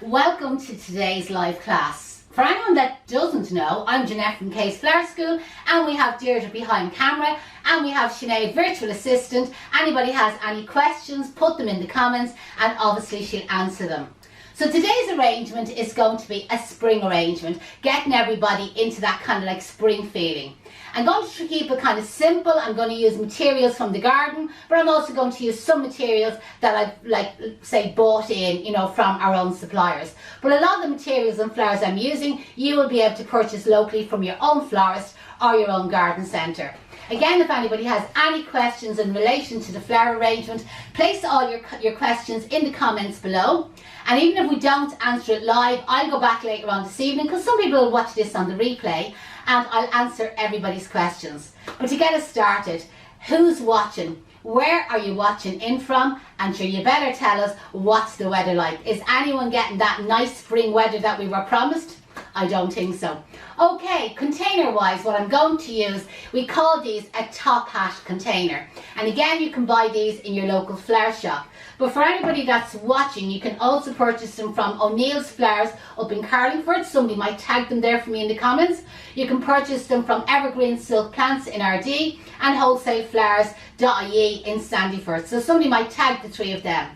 Welcome to today's live class. For anyone that doesn't know, I'm Janette from Case Flower School, and we have Deirdre behind camera, and we have Sinead, virtual assistant. Anybody has any questions, put them in the comments, and obviously she'll answer them. So today's arrangement is going to be a spring arrangement, getting everybody into that kind of like spring feeling. I'm going to keep it kind of simple. I'm going to use materials from the garden, but I'm also going to use some materials that I've bought in, from our own suppliers. But a lot of the materials and flowers I'm using, you will be able to purchase locally from your own florist or your own garden centre. Again, if anybody has any questions in relation to the flower arrangement, place all your questions in the comments below. And even if we don't answer it live, I'll go back later on this evening, because some people will watch this on the replay, and I'll answer everybody's questions. But to get us started, who's watching? Where are you watching in from? And sure, you better tell us, what's the weather like? Is anyone getting that nice spring weather that we were promised? I don't think so. Okay, container wise, what I'm going to use, we call these a top hat container. And again, you can buy these in your local flower shop. But for anybody that's watching, you can also purchase them from O'Neill's Flowers up in Carlingford. Somebody might tag them there for me in the comments. You can purchase them from Evergreen Silk Plants in RD and wholesaleflowers.ie in Sandyford. So somebody might tag the three of them.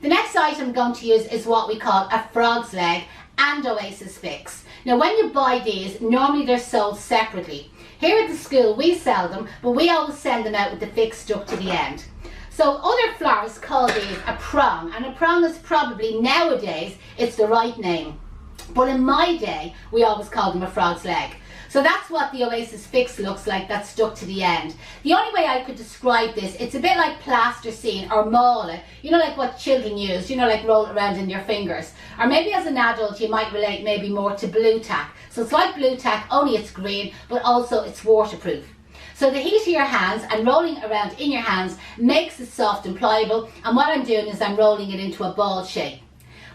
The next item I'm going to use is what we call a frog's leg and Oasis Fix. Now when you buy these, normally they're sold separately. Here at the school we sell them, but we always send them out with the fix stuck to the end. So other florists call these a prong, and a prong is probably nowadays it's the right name. But in my day, we always called them a frog's leg. So that's what the Oasis Fix looks like, that's stuck to the end. The only way I could describe this, it's a bit like plasticine or mole, like what children use, like roll it around in your fingers. Or maybe as an adult you might relate maybe more to blue tack. So it's like blue tack, only it's green, but also it's waterproof. So the heat of your hands and rolling around in your hands makes it soft and pliable, and what I'm doing is I'm rolling it into a ball shape.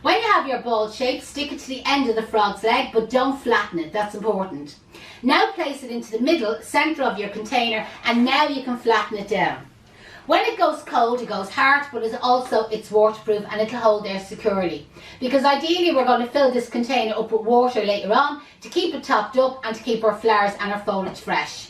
When you have your ball shape, stick it to the end of the frog's leg, but don't flatten it, that's important. Now place it into the middle, centre of your container, and now you can flatten it down. When it goes cold, it goes hard, but it's waterproof and it'll hold there securely. Because ideally we're going to fill this container up with water later on to keep it topped up and to keep our flowers and our foliage fresh.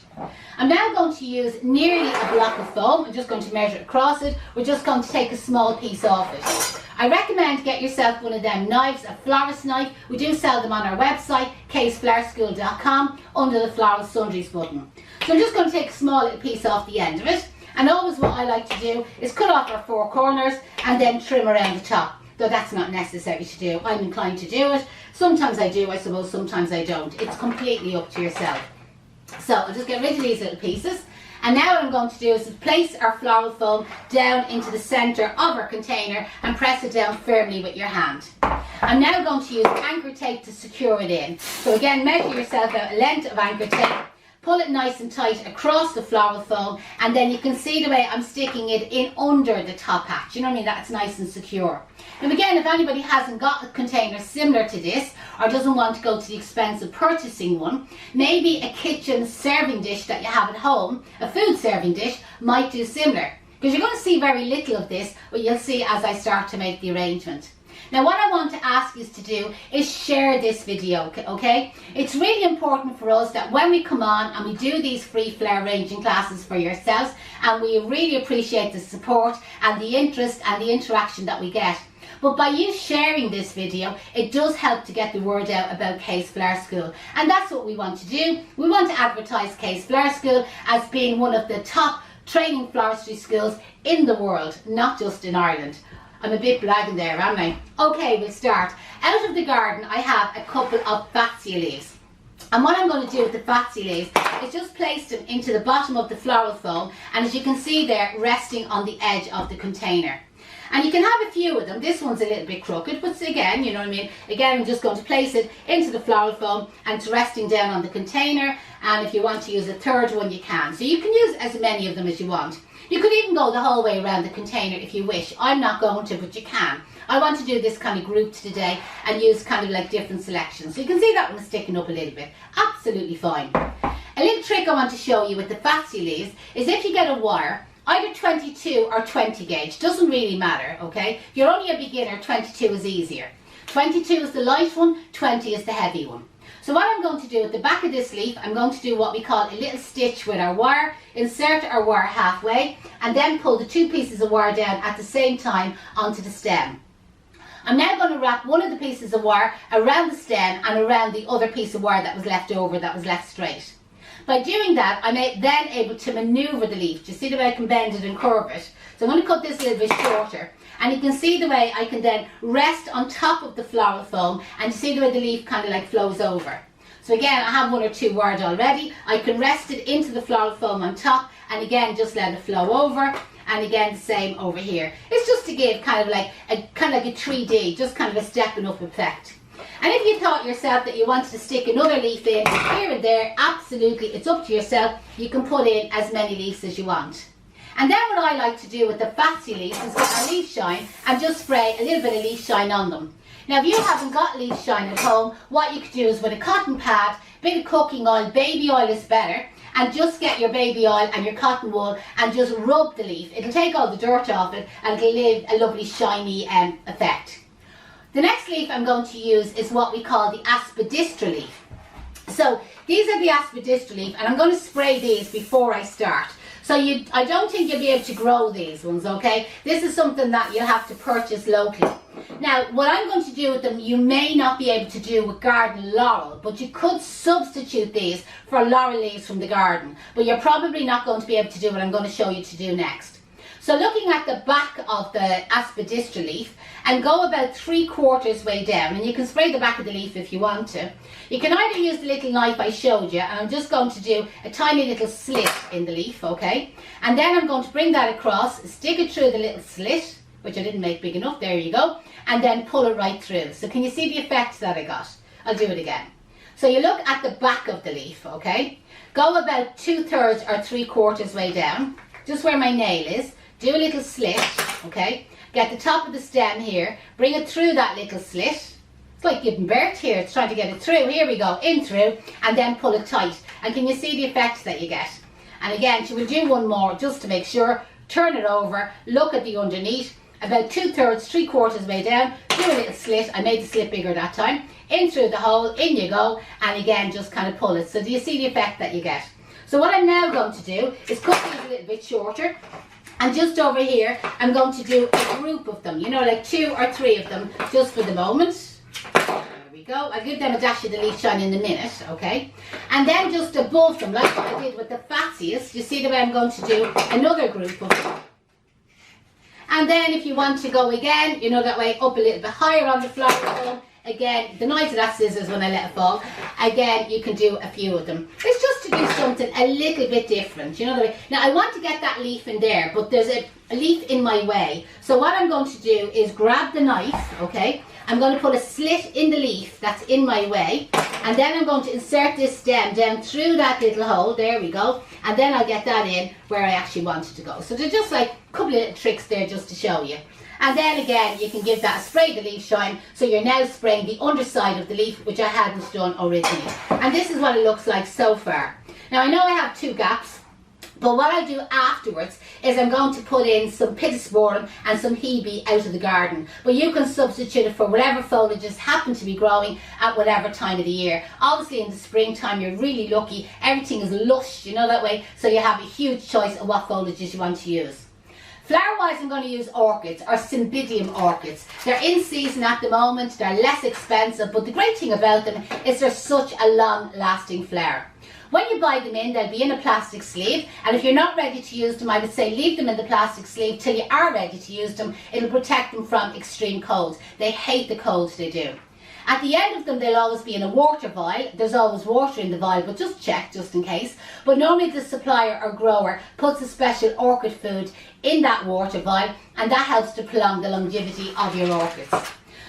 I'm now going to use nearly a block of foam. I'm just going to measure across it. We're just going to take a small piece off it. I recommend get yourself one of them knives, a florist knife. We do sell them on our website, caseflowerschool.com, under the floral sundries button. So I'm just going to take a small little piece off the end of it. And always what I like to do is cut off our four corners and then trim around the top. Though that's not necessary to do. I'm inclined to do it. Sometimes I do, I suppose, sometimes I don't. It's completely up to yourself. So I'll just get rid of these little pieces, and now what I'm going to do is place our floral foam down into the centre of our container and press it down firmly with your hand. I'm now going to use anchor tape to secure it in. So again, measure yourself out a length of anchor tape, pull it nice and tight across the floral foam, and then you can see the way I'm sticking it in under the top hat. You know what I mean? That's nice and secure. And again, if anybody hasn't got a container similar to this or doesn't want to go to the expense of purchasing one, maybe a kitchen serving dish that you have at home, a food serving dish, might do similar. Because you're going to see very little of this, but you'll see as I start to make the arrangement. Now what I want to ask you to do is share this video, okay? It's really important for us that when we come on and we do these free flower arranging classes for yourselves, and we really appreciate the support and the interest and the interaction that we get. But by you sharing this video, it does help to get the word out about Case Flower School. And that's what we want to do. We want to advertise Case Flower School as being one of the top training floristry schools in the world, not just in Ireland. I'm a bit blagging there, aren't I? Okay, we'll start. Out of the garden, I have a couple of Fatsia leaves. And what I'm going to do with the Fatsia leaves is just place them into the bottom of the floral foam, and as you can see there, resting on the edge of the container. And you can have a few of them. This one's a little bit crooked, but again, you know what I mean? Again, I'm just going to place it into the floral foam and it's resting down on the container. And if you want to use a third one, you can. So you can use as many of them as you want. You could even go the whole way around the container if you wish. I'm not going to, but you can. I want to do this kind of grouped today and use kind of like different selections. So you can see that one sticking up a little bit. Absolutely fine. A little trick I want to show you with the Fatsia leaves is if you get a wire, either 22 or 20 gauge, doesn't really matter, okay? If you're only a beginner, 22 is easier. 22 is the light one, 20 is the heavy one. So what I'm going to do at the back of this leaf, I'm going to do what we call a little stitch with our wire, insert our wire halfway, and then pull the 2 pieces of wire down at the same time onto the stem. I'm now going to wrap one of the pieces of wire around the stem and around the other piece of wire that was left over, that was left straight. By doing that, I'm then able to manoeuvre the leaf. Do you see the way I can bend it and curve it? So I'm going to cut this a little bit shorter. And you can see the way I can then rest on top of the floral foam, and you see the way the leaf kind of like flows over. So again, I have 1 or 2 wired already. I can rest it into the floral foam on top, and again, just let it flow over. And again, the same over here. It's just to give kind of like a 3D, just kind of a stepping up effect. And if you thought yourself that you wanted to stick another leaf in here and there, absolutely, it's up to yourself. You can put in as many leaves as you want. And then what I like to do with the fancy leaves is get a leaf shine and just spray a little bit of leaf shine on them. Now if you haven't got leaf shine at home, what you could do is with a cotton pad, bit of cooking oil, baby oil is better, and just get your baby oil and your cotton wool and just rub the leaf. It'll take all the dirt off it and it'll leave a lovely shiny effect. The next leaf I'm going to use is what we call the Asphidistra leaf. So these are the Asphidistra leaf, and I'm going to spray these before I start. So I don't think you'll be able to grow these ones, okay? This is something that you'll have to purchase locally. Now, what I'm going to do with them, you may not be able to do with garden laurel, but you could substitute these for laurel leaves from the garden. But you're probably not going to be able to do what I'm going to show you to do next. So looking at the back of the Asphidistra leaf, and go about 3/4 way down, and you can spray the back of the leaf if you want to. You can either use the little knife I showed you, and I'm just going to do a tiny little slit in the leaf, okay? And then I'm going to bring that across, stick it through the little slit, which I didn't make big enough, there you go, and then pull it right through. So can you see the effect that I got? I'll do it again. So you look at the back of the leaf, okay? Go about 2/3 or 3/4 way down, just where my nail is. Do a little slit, okay? Get the top of the stem here, bring it through that little slit. It's like giving birth here, it's trying to get it through. Here we go, in through, and then pull it tight. And can you see the effect that you get? And again, she will do one more just to make sure. Turn it over, look at the underneath, about 2/3, 3/4 way down, do a little slit. I made the slit bigger that time. In through the hole, in you go, and again, just kind of pull it. So do you see the effect that you get? So what I'm now going to do is cut these a little bit shorter. And just over here, I'm going to do a group of them, you know, like 2 or 3 of them, just for the moment. There we go. I'll give them a dash of the leaf shine in a minute, okay? And then just above them, like I did with the fatsiest, you see the way I'm going to do another group of them. And then if you want to go again, you know, that way up a little bit higher on the flower foam. Again, the noise of that scissors when I let it fall. Again, you can do a few of them. It's just to do something a little bit different, you know the way. Now I want to get that leaf in there, but there's a leaf in my way. So what I'm going to do is grab the knife, okay? I'm going to put a slit in the leaf that's in my way, and then I'm going to insert this stem down through that little hole. There we go. And then I'll get that in where I actually want it to go. So there's just like a couple of little tricks there just to show you. And then again, you can give that a spray the leaf shine. So you're now spraying the underside of the leaf, which I hadn't done originally. And this is what it looks like so far. Now I know I have 2 gaps, but what I do afterwards is I'm going to put in some pittosporum and some hebe out of the garden. But you can substitute it for whatever foliages happen to be growing at whatever time of the year. Obviously in the springtime you're really lucky. Everything is lush, you know that way. So you have a huge choice of what foliages you want to use. Flower-wise, I'm going to use orchids, or Cymbidium orchids. They're in season at the moment, they're less expensive, but the great thing about them is they're such a long-lasting flower. When you buy them in, they'll be in a plastic sleeve, and if you're not ready to use them, I would say leave them in the plastic sleeve till you are ready to use them. It'll protect them from extreme cold. They hate the cold, they do. At the end of them, they'll always be in a water vial. There's always water in the vial, but just check, just in case. But normally the supplier or grower puts a special orchid food in that water vial, and that helps to prolong the longevity of your orchids.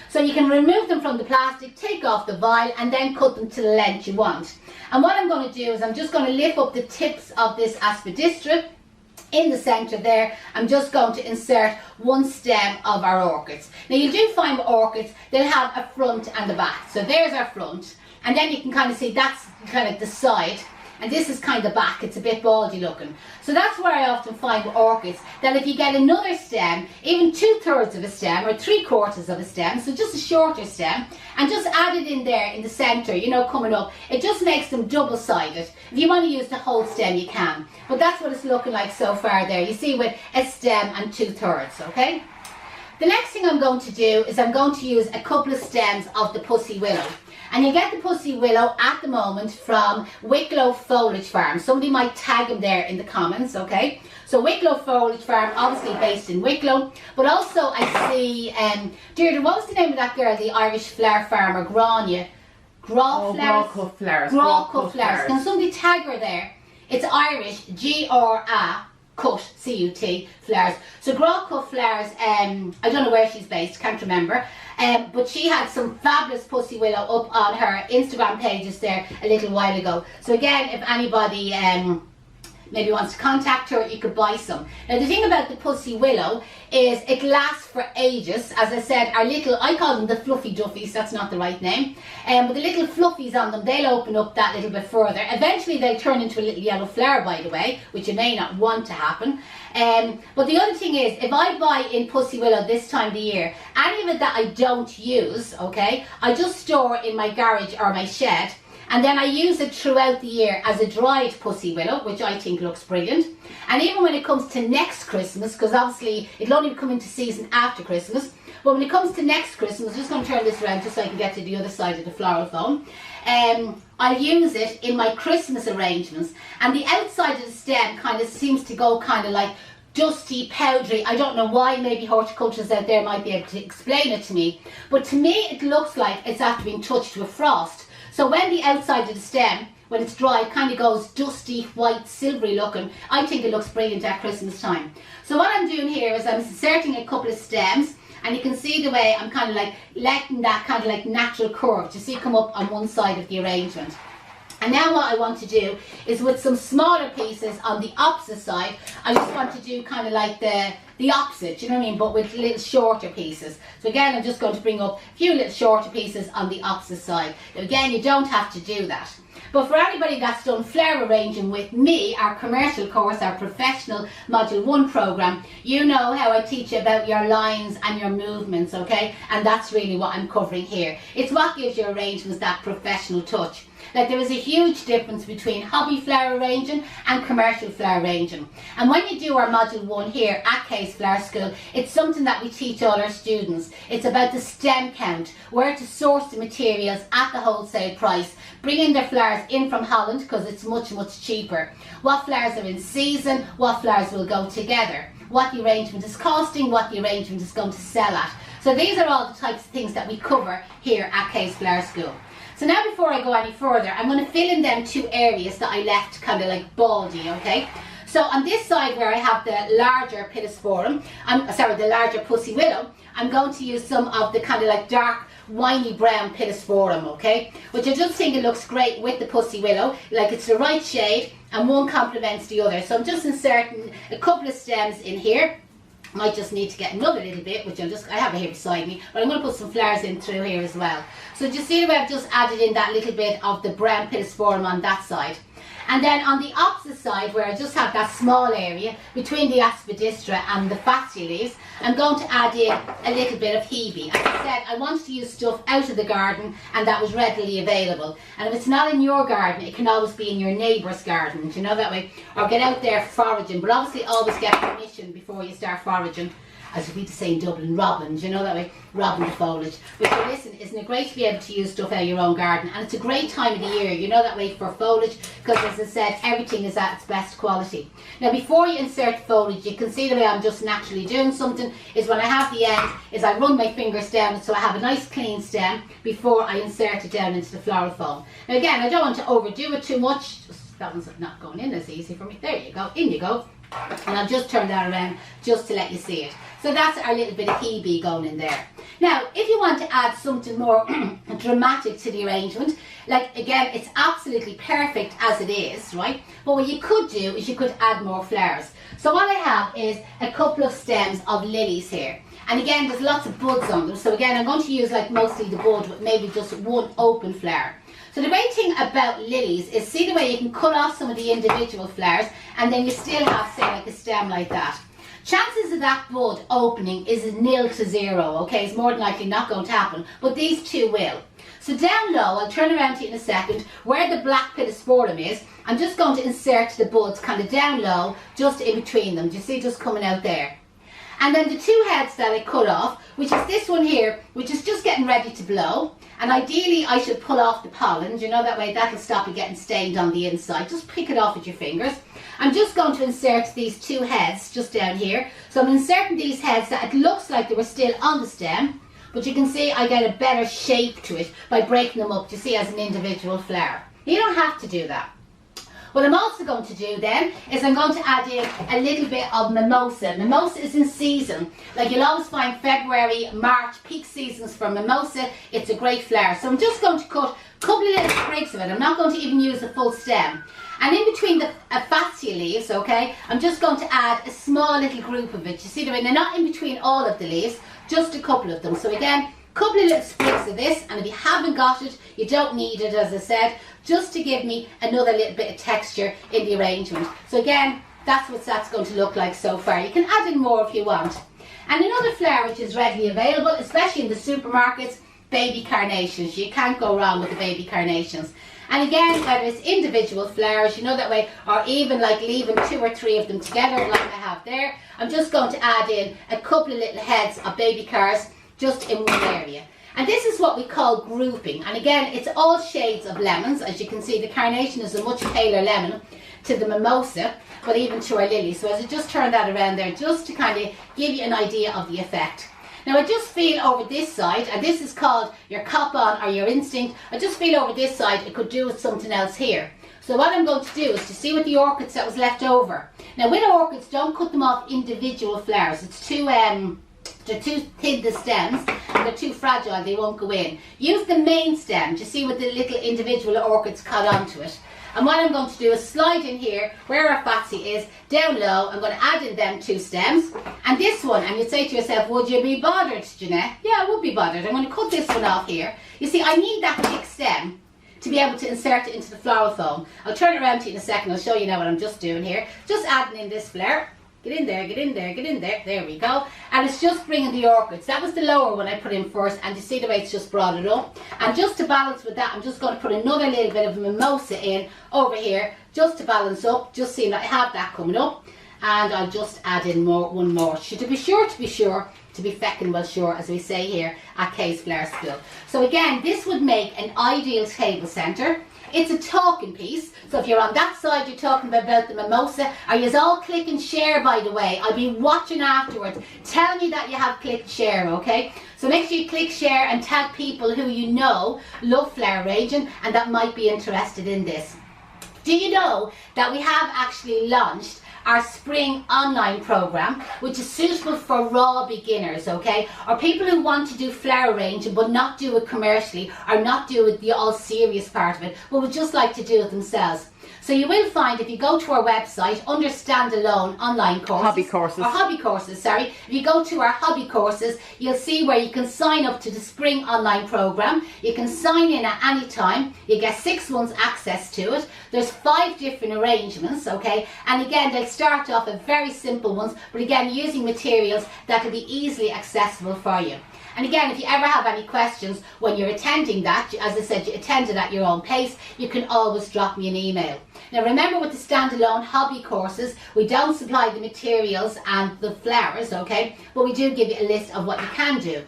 So you can remove them from the plastic, take off the vial, and then cut them to the length you want. And what I'm going to do is I'm just going to lift up the tips of this Asphidistra. In the centre there, I'm just going to insert one stem of our orchids. Now you do find with orchids, they'll have a front and a back. So there's our front, and then you can kind of see that's kind of the side. and this is kind of back, it's a bit baldy looking. So that's where I often find with orchids, that if you get another stem, even 2/3 of a stem or 3/4 of a stem, so just a shorter stem, and just add it in there in the centre, you know, coming up, it just makes them double-sided. If you want to use the whole stem, you can. But that's what it's looking like so far there. You see, with a stem and 2/3, okay? The next thing I'm going to do is I'm going to use a couple of stems of the Pussy Willow. And you get the Pussy Willow at the moment from Willow Foliage Farm. Somebody might tag them there in the comments, okay? So Willow Foliage Farm, obviously based in Wicklow. But also I see, Deirdre, what was the name of that girl, the Irish flower farmer, Grania? Grawcut Flowers. Grawcut Flowers. Can somebody tag her there? It's Irish, Cut, C-U-T, flowers. So Grawcut Flowers, I don't know where she's based, can't remember. But she had some fabulous Pussy Willow up on her Instagram pages there a little while ago. So again, if anybody maybe wants to contact her, you could buy some. Now the thing about the Pussy Willow is it lasts for ages. As I said, our little, I call them the fluffy duffies, that's not the right name. But the little fluffies on them, they'll open up that little bit further. Eventually they'll turn into a little yellow flower, by the way, which you may not want to happen. But the other thing is, if I buy in Pussy Willow this time of the year, any of it that I don't use, okay, I just store in my garage or my shed. And then I use it throughout the year as a dried Pussy Willow, which I think looks brilliant. And even when it comes to next Christmas, because obviously it'll only come into season after Christmas, but when it comes to next Christmas, I'm just going to turn this around just so I can get to the other side of the floral phone. I use it in my Christmas arrangements, and the outside of the stem kind of seems to go kind of like dusty, powdery. I don't know why, maybe horticulturists out there might be able to explain it to me, but to me it looks like it's after being touched with frost. So when the outside of the stem, when it's dry, it kind of goes dusty, white, silvery looking. I think it looks brilliant at Christmas time. So what I'm doing here is I'm inserting a couple of stems, and you can see the way I'm kind of like letting that kind of like natural curve, you see, come up on one side of the arrangement. And now what I want to do is with some smaller pieces on the opposite side, I just want to do kind of like the opposite, you know what I mean, but with little shorter pieces. So again, I'm just going to bring up a few little shorter pieces on the opposite side. Now again, you don't have to do that. But for anybody that's done flower arranging with me, our commercial course, our professional Module 1 program, you know how I teach you about your lines and your movements, okay? And that's really what I'm covering here. It's what gives your arrangements that professional touch. Like, there is a huge difference between hobby flower arranging and commercial flower arranging. And when you do our Module 1 here at Case Flower School, it's something that we teach all our students. It's about the stem count, where to source the materials at the wholesale price, bringing their flowers in from Holland because it's much, much cheaper. What flowers are in season, what flowers will go together, what the arrangement is costing, what the arrangement is going to sell at. So these are all the types of things that we cover here at Case Flower School. So now before I go any further, I'm going to fill in them two areas that I left kind of like baldy, okay? So on this side where I have the larger Pittosporum, the larger Pussy Willow, I'm going to use some of the kind of like dark winey brown Pittosporum, okay? Which I just think it looks great with the Pussy Willow, like it's the right shade and one complements the other. So I'm just inserting a couple of stems in here. Might just need to get another little bit, which I have it here beside me, but I'm going to put some flowers in through here as well. So do you see the way I've just added in that little bit of the brown Pittosporum on that side? And then on the opposite side, where I just have that small area between the Asphidistra and the Fascia leaves, I'm going to add in a little bit of Hebe. As I said, I wanted to use stuff out of the garden and that was readily available. And if it's not in your garden, it can always be in your neighbour's garden, do you know, that way? Or get out there foraging, but obviously always get permission before you start foraging. As we'd say in Dublin, robbing, do you know, that way? Robbing the foliage. But so listen, isn't it great to be able to use stuff out of your own garden? And it's a great time of the year, you know, that way, for foliage, because as I said, everything is at its best quality. Now before you insert foliage, you can see the way I'm just naturally doing something, is when I have the end, is I run my fingers down so I have a nice clean stem before I insert it down into the floral foam. Now again, I don't want to overdo it too much. That one's not going in as easy for me. There you go, in you go. And I'll just turn that around just to let you see it. So that's our little bit of Hebe going in there. Now, if you want to add something more dramatic to the arrangement, like again, it's absolutely perfect as it is, right? But what you could do is you could add more flowers. So what I have is a couple of stems of lilies here. And again, there's lots of buds on them. So again, I'm going to use like mostly the bud, but maybe just one open flower. So the great thing about lilies is, see the way you can cut off some of the individual flowers and then you still have, say, like a stem like that. Chances of that bud opening is 0 to 0, okay? It's more than likely not going to happen, but these two will. So down low, I'll turn around to you in a second, where the black pittosporum is, I'm just going to insert the buds kind of down low, just in between them. Do you see just coming out there? And then the two heads that I cut off, which is this one here, which is just getting ready to blow. And ideally I should pull off the pollen, you know, that way that'll stop it getting stained on the inside. Just pick it off with your fingers. I'm just going to insert these two heads just down here. So I'm inserting these heads that it looks like they were still on the stem, but you can see I get a better shape to it by breaking them up, you see, as an individual flower. You don't have to do that. What I'm also going to do then is I'm going to add in a little bit of mimosa. Mimosa is in season. Like you'll always find February, March, peak seasons for mimosa. It's a great flower. So I'm just going to cut a couple of little sprigs of it. I'm not going to even use the full stem. And in between the fascia leaves, okay, I'm just going to add a small little group of it. You see the way they're not in between all of the leaves, just a couple of them. So again, couple of little sprigs of this, and if you haven't got it, you don't need it, as I said, just to give me another little bit of texture in the arrangement. So again, that's what that's going to look like so far. You can add in more if you want. And another flower which is readily available, especially in the supermarkets, baby carnations. You can't go wrong with the baby carnations. And again, whether it's individual flowers, you know, that way, or even like leaving 2 or 3 of them together like I have there, I'm just going to add in a couple of little heads of baby cars just in one area. And this is what we call grouping. And again, it's all shades of lemons. As you can see, the carnation is a much paler lemon to the mimosa, but even to our lily. So as I just turn that around there, just to kind of give you an idea of the effect. Now I just feel over this side, and this is called your cop on or your instinct, I just feel over this side it could do with something else here. So what I'm going to do is to see what the orchids that was left over. Now with orchids, don't cut them off individual flowers. It's too they're too thin, the stems, and they're too fragile, they won't go in. Use the main stem, you see, with the little individual orchids cut onto it. And what I'm going to do is slide in here where our fascia is, down low. I'm going to add in them 2 stems. And this one, and you'd say to yourself, would you be bothered, Janette? Yeah, I would be bothered. I'm going to cut this one off here. You see, I need that thick stem to be able to insert it into the floral foam. I'll turn it around to you in a second. I'll show you now what I'm just doing here. Just adding in this flower. Get in there, get in there, get in there. There we go. And it's just bringing the orchids. That was the lower one I put in first, and you see the way it's just brought it up. And just to balance with that, I'm just going to put another little bit of mimosa in over here, just to balance up, just seeing that I have that coming up. And I'll just add in one more. To be sure, to be feckin' well sure, as we say here at Kay's Flower School. So again, this would make an ideal table centre. It's a talking piece, so if you're on that side, you're talking about the mimosa. Are you all click and share, by the way? I'll be watching afterwards. Tell me that you have clicked share, okay? So make sure you click share and tag people who you know love flower arranging and that might be interested in this. Do you know that we have actually launched our spring online program, which is suitable for raw beginners, okay, or people who want to do flower arranging but not do it commercially, or not do it the all serious part of it, but would just like to do it themselves. So you will find, if you go to our website under standalone online courses, hobby courses, sorry, if you go to our hobby courses, you'll see where you can sign up to the spring online program. You can sign in at any time. You get 6 months access to it. There's 5 different arrangements, okay, and again, they start off at very simple ones, but again, using materials that will be easily accessible for you. And again, if you ever have any questions when you're attending that, as I said, you attend it at your own pace, you can always drop me an email. Now remember, with the standalone hobby courses, we don't supply the materials and the flowers, okay, but we do give you a list of what you can do.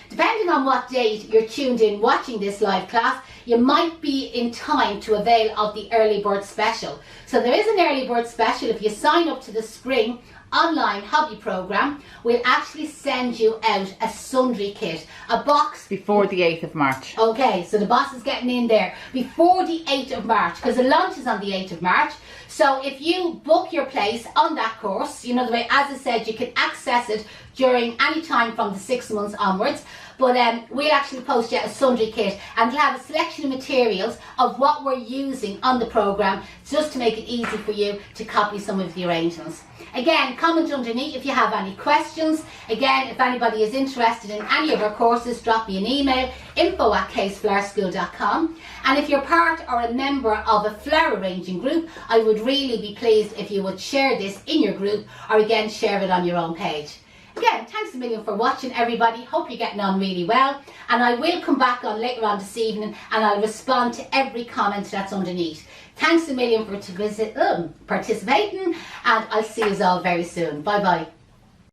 Depending on what date you're tuned in watching this live class, you might be in time to avail of the early bird special. So there is an early bird special. If you sign up to the spring online hobby program, we'll actually send you out a sundry kit, a box before the 8th of March. Okay, so the boss is getting in there before the 8th of March, because the launch is on the 8th of March. So if you book your place on that course, you know, the way, as I said, you can access it during any time from the 6 months onwards. but we'll actually post you a sundry kit, and we'll have a selection of materials of what we're using on the programme, just to make it easy for you to copy some of the arrangements. Again, comment underneath if you have any questions. Again, if anybody is interested in any of our courses, drop me an email, info@caseflowerschool.com. And if you're part or a member of a flower arranging group, I would really be pleased if you would share this in your group, or again, share it on your own page. Again, thanks a million for watching, everybody. Hope you're getting on really well. And I will come back on later on this evening, and I'll respond to every comment that's underneath. Thanks a million for participating, and I'll see you all very soon. Bye bye.